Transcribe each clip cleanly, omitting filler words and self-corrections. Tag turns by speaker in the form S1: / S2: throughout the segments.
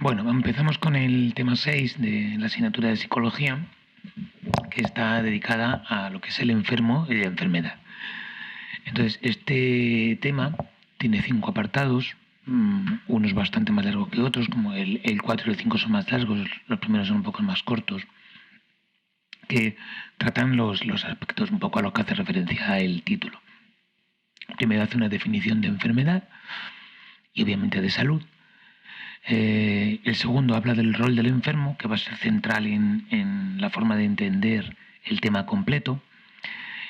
S1: Bueno, empezamos con el tema 6 de la asignatura de psicología, que está dedicada a lo que es el enfermo y la enfermedad. Entonces, este tema tiene 5 apartados, unos bastante más largos que otros, como el 4 y el 5 son más largos, los primeros son un poco más cortos, que tratan los aspectos un poco a lo que hace referencia el título. Primero hace una definición de enfermedad y obviamente de salud. El segundo habla del rol del enfermo, que va a ser central en la forma de entender el tema completo.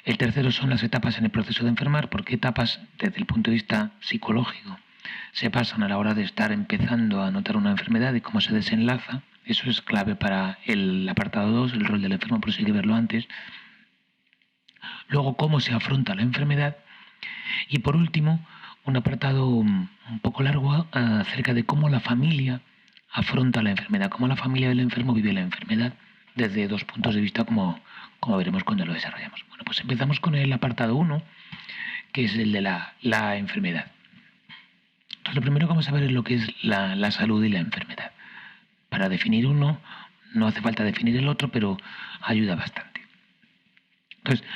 S1: El tercero son las etapas en el proceso de enfermar, porque etapas desde el punto de vista psicológico se pasan a la hora de estar empezando a notar una enfermedad y cómo se desenlaza. Eso es clave para el apartado 2, el rol del enfermo, por eso hay que verlo antes. Luego, cómo se afronta la enfermedad. Y por último, un apartado un poco largo acerca de cómo la familia afronta la enfermedad, cómo la familia del enfermo vive la enfermedad desde dos puntos de vista, como veremos cuando lo desarrollamos. Bueno, pues empezamos con el apartado 1, que es el de la enfermedad. Entonces, lo primero que vamos a ver es lo que es la salud y la enfermedad. Para definir uno, no hace falta definir el otro, pero ayuda bastante. Entonces,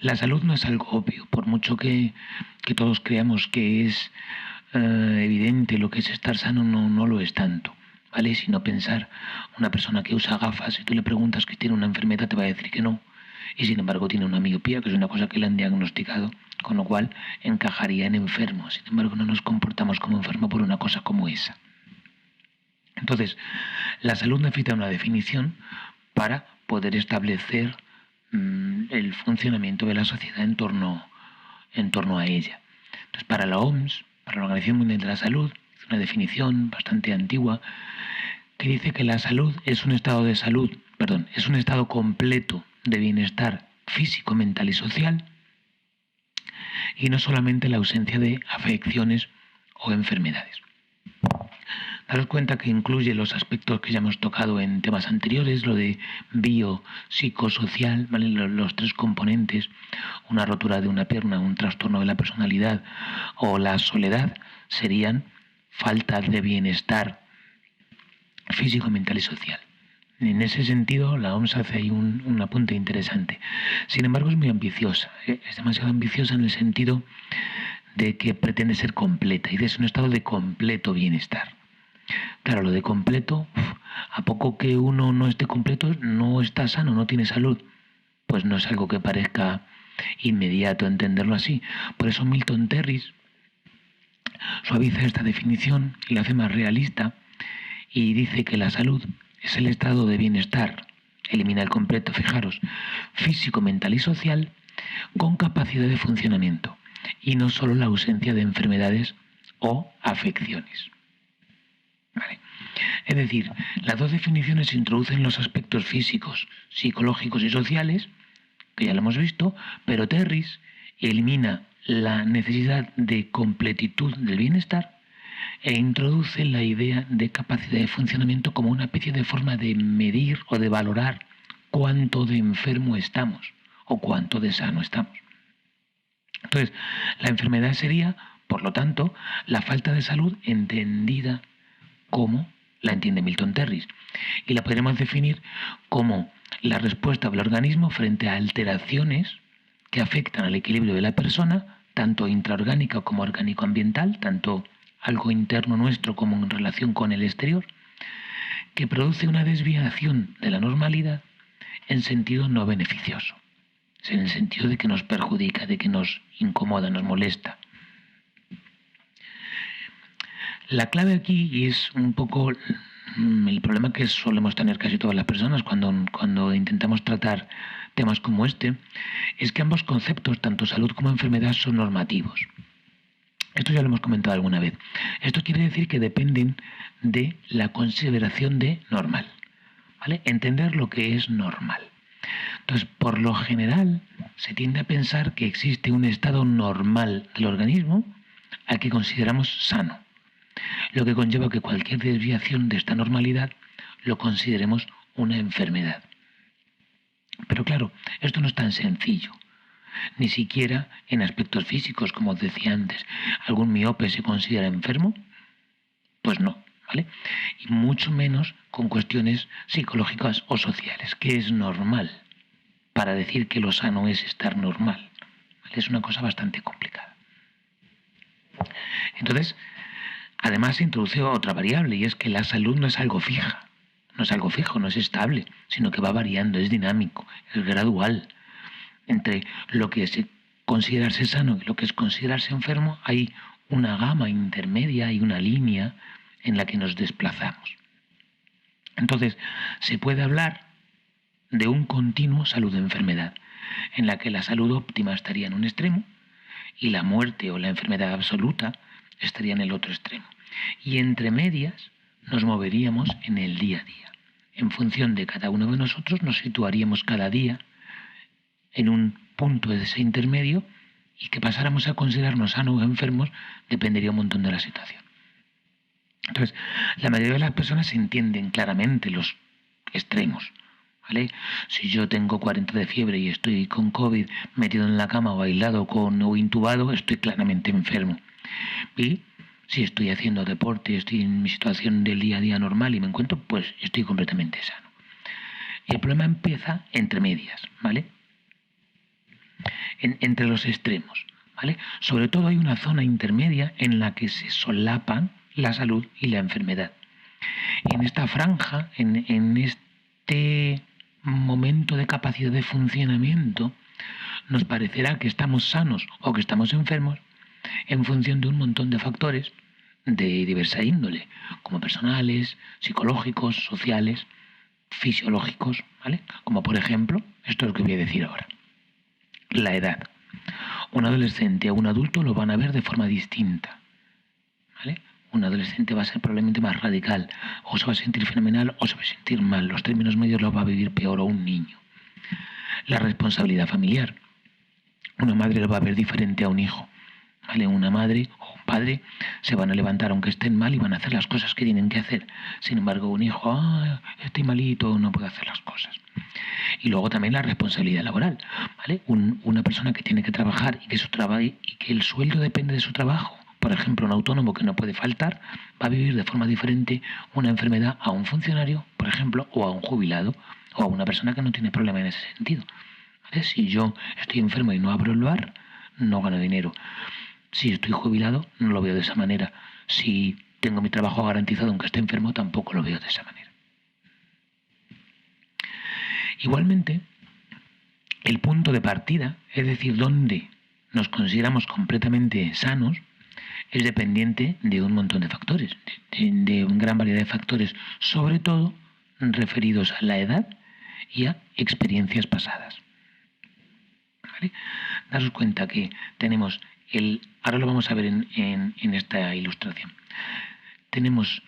S1: la salud no es algo obvio, por mucho que todos creamos que es evidente lo que es estar sano, no lo es tanto, ¿vale? Si no pensar, una persona que usa gafas, si tú le preguntas que tiene una enfermedad, te va a decir que no, y sin embargo tiene una miopía, que es una cosa que le han diagnosticado, con lo cual encajaría en enfermo. Sin embargo, no nos comportamos como enfermo por una cosa como esa. Entonces, la salud necesita una definición para poder establecer el funcionamiento de la sociedad en torno a ella. Entonces, para la OMS, para la Organización Mundial de la Salud, es una definición bastante antigua que dice que la salud es un estado de salud, perdón, es un estado completo de bienestar físico, mental y social, y no solamente la ausencia de afecciones o enfermedades. Daros cuenta que incluye los aspectos que ya hemos tocado en temas anteriores, lo de biopsicosocial, ¿vale? Los tres componentes, una rotura de una pierna, un trastorno de la personalidad o la soledad, serían falta de bienestar físico, mental y social. En ese sentido, la OMS hace ahí un apunte interesante. Sin embargo, es muy ambiciosa, es demasiado ambiciosa en el sentido de que pretende ser completa y es un estado de completo bienestar. Claro, lo de completo, a poco que uno no esté completo, no está sano, no tiene salud. Pues no es algo que parezca inmediato entenderlo así. Por eso Milton Terris suaviza esta definición y la hace más realista y dice que la salud es el estado de bienestar, elimina el completo, fijaros, físico, mental y social, con capacidad de funcionamiento y no solo la ausencia de enfermedades o afecciones. ¿Vale? Es decir, las dos definiciones introducen los aspectos físicos, psicológicos y sociales, que ya lo hemos visto, pero Terris elimina la necesidad de completitud del bienestar e introduce la idea de capacidad de funcionamiento como una especie de forma de medir o de valorar cuánto de enfermo estamos o cuánto de sano estamos. Entonces, la enfermedad sería, por lo tanto, la falta de salud entendida como la entiende Milton Terris, y la podremos definir como la respuesta del organismo frente a alteraciones que afectan al equilibrio de la persona, tanto intraorgánica como orgánico-ambiental, tanto algo interno nuestro como en relación con el exterior, que produce una desviación de la normalidad en sentido no beneficioso, en el sentido de que nos perjudica, de que nos incomoda, nos molesta. La clave aquí, y es un poco el problema que solemos tener casi todas las personas cuando intentamos tratar temas como este, es que ambos conceptos, tanto salud como enfermedad, son normativos. Esto ya lo hemos comentado alguna vez. Esto quiere decir que dependen de la consideración de normal, ¿vale? Entender lo que es normal. Entonces, por lo general, se tiende a pensar que existe un estado normal del organismo al que consideramos sano, lo que conlleva que cualquier desviación de esta normalidad lo consideremos una enfermedad. Pero claro, esto no es tan sencillo, ni siquiera en aspectos físicos, como os decía antes. ¿Algún miope se considera enfermo? Pues no, ¿vale? Y mucho menos con cuestiones psicológicas o sociales, que es normal, para decir que lo sano es estar normal, ¿vale? Es una cosa bastante complicada. Entonces, además se introduce otra variable, y es que la salud no es algo fija, no es algo fijo, no es estable, sino que va variando, es dinámico, es gradual. Entre lo que es considerarse sano y lo que es considerarse enfermo hay una gama intermedia, hay una línea en la que nos desplazamos. Entonces, se puede hablar de un continuo salud-enfermedad, en la que la salud óptima estaría en un extremo y la muerte o la enfermedad absoluta estaría en el otro extremo. Y entre medias nos moveríamos en el día a día. En función de cada uno de nosotros nos situaríamos cada día en un punto de ese intermedio, y que pasáramos a considerarnos sanos o enfermos dependería un montón de la situación. Entonces, la mayoría de las personas entienden claramente los extremos, ¿vale? Si yo tengo 40 de fiebre y estoy con COVID metido en la cama o aislado o intubado, estoy claramente enfermo. Y si estoy haciendo deporte, estoy en mi situación del día a día normal y me encuentro, pues estoy completamente sano. Y el problema empieza entre medias, ¿vale? Entre los extremos, ¿vale? Sobre todo hay una zona intermedia en la que se solapan la salud y la enfermedad. En esta franja, en este momento de capacidad de funcionamiento, nos parecerá que estamos sanos o que estamos enfermos en función de un montón de factores de diversa índole, como personales, psicológicos, sociales, fisiológicos, ¿vale? Como por ejemplo, esto es lo que voy a decir ahora. La edad. Un adolescente o un adulto lo van a ver de forma distinta, ¿vale? Un adolescente va a ser probablemente más radical, o se va a sentir fenomenal o se va a sentir mal. Los términos medios los va a vivir peor o un niño. La responsabilidad familiar. Una madre lo va a ver diferente a un hijo, ¿vale? Una madre o un padre se van a levantar aunque estén mal y van a hacer las cosas que tienen que hacer. Sin embargo, un hijo, estoy malito, no puedo hacer las cosas. Y luego también la responsabilidad laboral, ¿vale? Una persona que tiene que trabajar y que el sueldo depende de su trabajo. Por ejemplo, un autónomo que no puede faltar va a vivir de forma diferente una enfermedad a un funcionario, por ejemplo, o a un jubilado, o a una persona que no tiene problema en ese sentido, ¿vale? Si yo estoy enfermo y no abro el bar, no gano dinero. Si estoy jubilado, no lo veo de esa manera. Si tengo mi trabajo garantizado aunque esté enfermo, tampoco lo veo de esa manera. Igualmente, el punto de partida, es decir, donde nos consideramos completamente sanos, es dependiente de un montón de factores, de una gran variedad de factores, sobre todo referidos a la edad y a experiencias pasadas. ¿Vale? Daros cuenta que tenemos ahora lo vamos a ver en esta ilustración, tenemos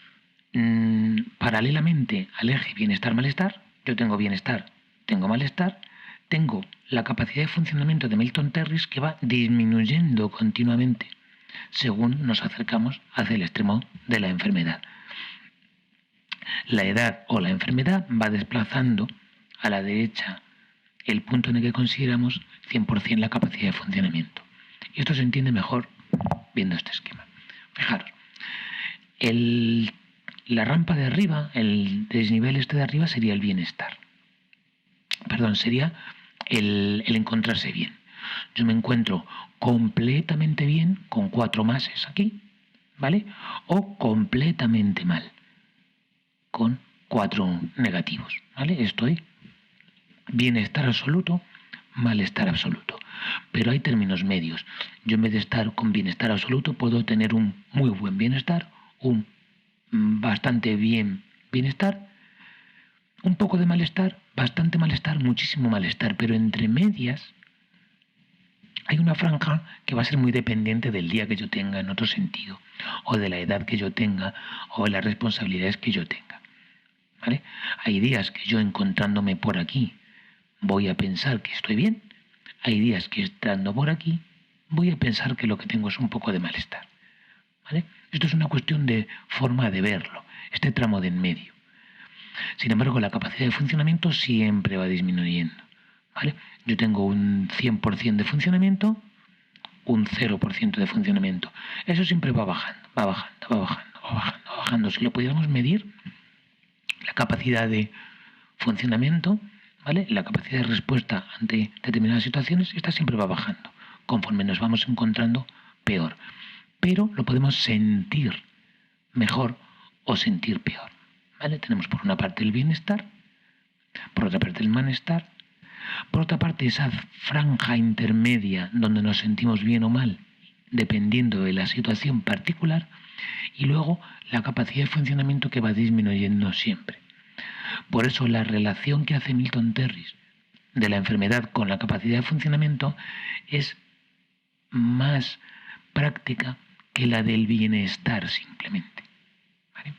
S1: paralelamente al eje bienestar-malestar, yo tengo bienestar, tengo malestar, tengo la capacidad de funcionamiento de Milton Terris que va disminuyendo continuamente según nos acercamos hacia el extremo de la enfermedad. La edad o la enfermedad va desplazando a la derecha el punto en el que consideramos 100% la capacidad de funcionamiento. Y esto se entiende mejor viendo este esquema. Fijaros, la rampa de arriba, el desnivel este de arriba sería el bienestar. Sería el encontrarse bien. Yo me encuentro completamente bien con 4 máses aquí, ¿vale? O completamente mal con 4 negativos, ¿vale? Estoy bienestar absoluto, malestar absoluto. Pero hay términos medios. Yo en vez de estar con bienestar absoluto puedo tener un muy buen bienestar, un bastante bien bienestar, un poco de malestar, bastante malestar, muchísimo malestar, pero entre medias hay una franja que va a ser muy dependiente del día que yo tenga en otro sentido, o de la edad que yo tenga, o de las responsabilidades que yo tenga, ¿vale? Hay días que yo encontrándome por aquí voy a pensar que estoy bien, hay días que estando por aquí voy a pensar que lo que tengo es un poco de malestar, ¿vale? Esto es una cuestión de forma de verlo, este tramo de en medio. Sin embargo, la capacidad de funcionamiento siempre va disminuyendo, ¿vale? Yo tengo un 100% de funcionamiento, un 0% de funcionamiento. Eso siempre va bajando, va bajando, va bajando, va bajando. Si lo pudiéramos medir, la capacidad de funcionamiento, ¿vale? La capacidad de respuesta ante determinadas situaciones, esta siempre va bajando. Conforme nos vamos encontrando, peor. Pero lo podemos sentir mejor o sentir peor, ¿vale? Tenemos por una parte el bienestar, por otra parte el malestar, por otra parte esa franja intermedia donde nos sentimos bien o mal, dependiendo de la situación particular, y luego la capacidad de funcionamiento que va disminuyendo siempre. Por eso la relación que hace Milton Terris de la enfermedad con la capacidad de funcionamiento es más práctica que la del bienestar simplemente. ¿Vale?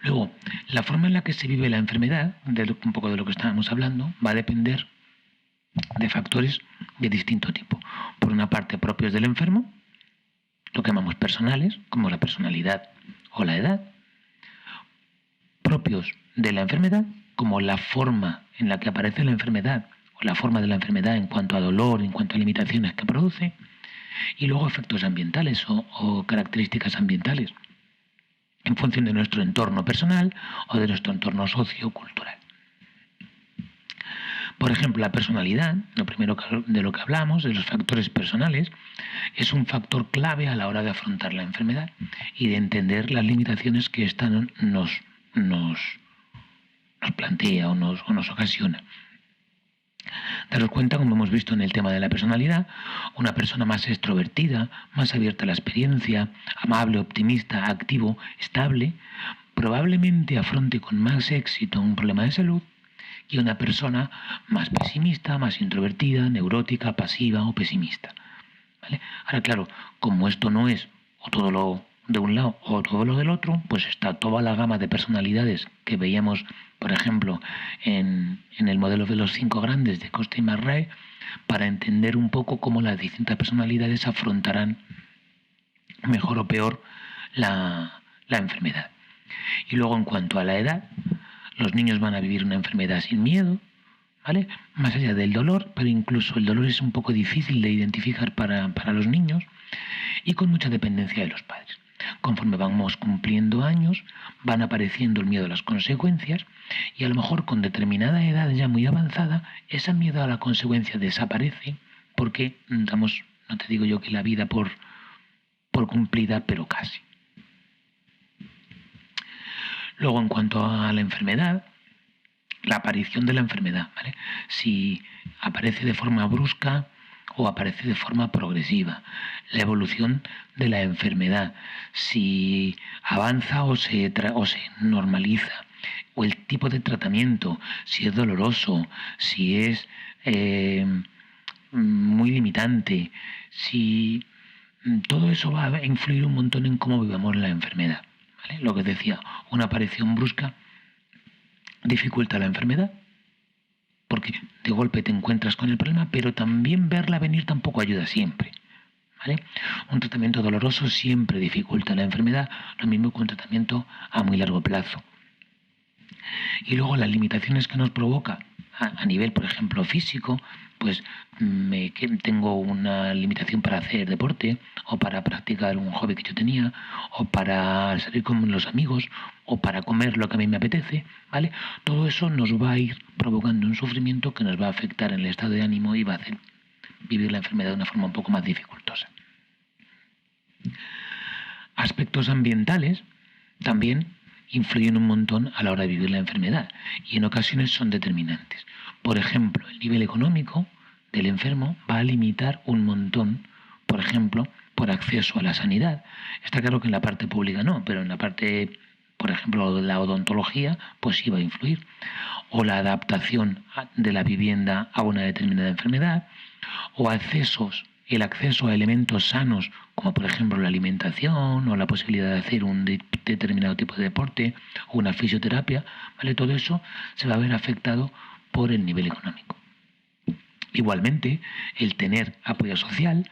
S1: Luego, la forma en la que se vive la enfermedad, un poco de lo que estábamos hablando, va a depender de factores de distinto tipo. Por una parte, propios del enfermo, lo que llamamos personales, como la personalidad o la edad, propios de la enfermedad, como la forma en la que aparece la enfermedad o la forma de la enfermedad en cuanto a dolor, en cuanto a limitaciones que produce, y luego efectos ambientales o características ambientales en función de nuestro entorno personal o de nuestro entorno sociocultural. Por ejemplo, la personalidad, lo primero de lo que hablamos, de los factores personales, es un factor clave a la hora de afrontar la enfermedad y de entender las limitaciones que ésta nos plantea o nos ocasiona. Daros cuenta, como hemos visto en el tema de la personalidad, una persona más extrovertida, más abierta a la experiencia, amable, optimista, activo, estable, probablemente afronte con más éxito un problema de salud que una persona más pesimista, más introvertida, neurótica, pasiva o pesimista. ¿Vale? Ahora, claro, como esto no es o todo lo de un lado o todo lo del otro, pues está toda la gama de personalidades que veíamos, por ejemplo, en el modelo de los 5 grandes de Costa y Marray, para entender un poco cómo las distintas personalidades afrontarán mejor o peor la enfermedad. Y luego, en cuanto a la edad, los niños van a vivir una enfermedad sin miedo, ¿vale? Más allá del dolor, pero incluso el dolor es un poco difícil de identificar para los niños, y con mucha dependencia de los padres. Conforme vamos cumpliendo años, van apareciendo el miedo a las consecuencias, y a lo mejor con determinada edad ya muy avanzada, ese miedo a la consecuencia desaparece porque damos, no te digo yo que la vida por cumplida, pero casi. Luego, en cuanto a la enfermedad, la aparición de la enfermedad, ¿vale? Si aparece de forma brusca o aparece de forma progresiva, la evolución de la enfermedad, si avanza o se normaliza, o el tipo de tratamiento, si es doloroso, si es muy limitante, si todo eso va a influir un montón en cómo vivamos la enfermedad. ¿Vale? Lo que decía, una aparición brusca dificulta la enfermedad, porque de golpe te encuentras con el problema, pero también verla venir tampoco ayuda siempre. ¿Vale? Un tratamiento doloroso siempre dificulta la enfermedad, lo mismo que un tratamiento a muy largo plazo. Y luego las limitaciones que nos provoca a nivel, por ejemplo, físico, pues tengo una limitación para hacer deporte o para practicar un hobby que yo tenía o para salir con los amigos o para comer lo que a mí me apetece, ¿vale? Todo eso nos va a ir provocando un sufrimiento que nos va a afectar en el estado de ánimo y va a hacer vivir la enfermedad de una forma un poco más dificultosa. Aspectos ambientales también influyen un montón a la hora de vivir la enfermedad y en ocasiones son determinantes. Por ejemplo, el nivel económico del enfermo va a limitar un montón, por ejemplo, por acceso a la sanidad. Está claro que en la parte pública no, pero en la parte, por ejemplo, de la odontología, pues sí va a influir. O la adaptación de la vivienda a una determinada enfermedad, o el acceso a elementos sanos, como por ejemplo la alimentación o la posibilidad de hacer un determinado tipo de deporte o una fisioterapia, ¿vale? Todo eso se va a ver afectado por el nivel económico. Igualmente, el tener apoyo social,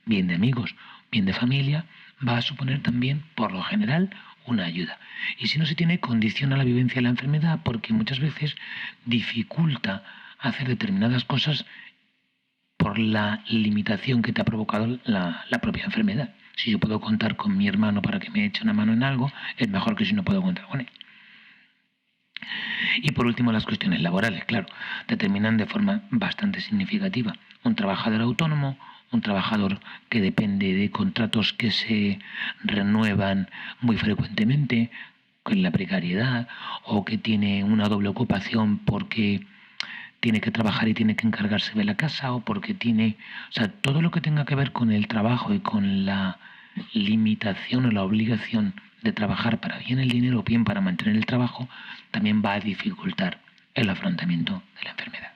S1: bien de amigos, bien de familia, va a suponer también, por lo general, una ayuda. Y si no se tiene, condiciona la vivencia de la enfermedad porque muchas veces dificulta hacer determinadas cosas por la limitación que te ha provocado la propia enfermedad. Si yo puedo contar con mi hermano para que me eche una mano en algo, es mejor que si no puedo contar con él. Y por último, las cuestiones laborales, claro, determinan de forma bastante significativa. Un trabajador autónomo, un trabajador que depende de contratos que se renuevan muy frecuentemente, con la precariedad, o que tiene una doble ocupación porque tiene que trabajar y tiene que encargarse de la casa, o porque tiene, o sea, todo lo que tenga que ver con el trabajo y con la limitación o la obligación de trabajar para bien el dinero o bien para mantener el trabajo, también va a dificultar el afrontamiento de la enfermedad.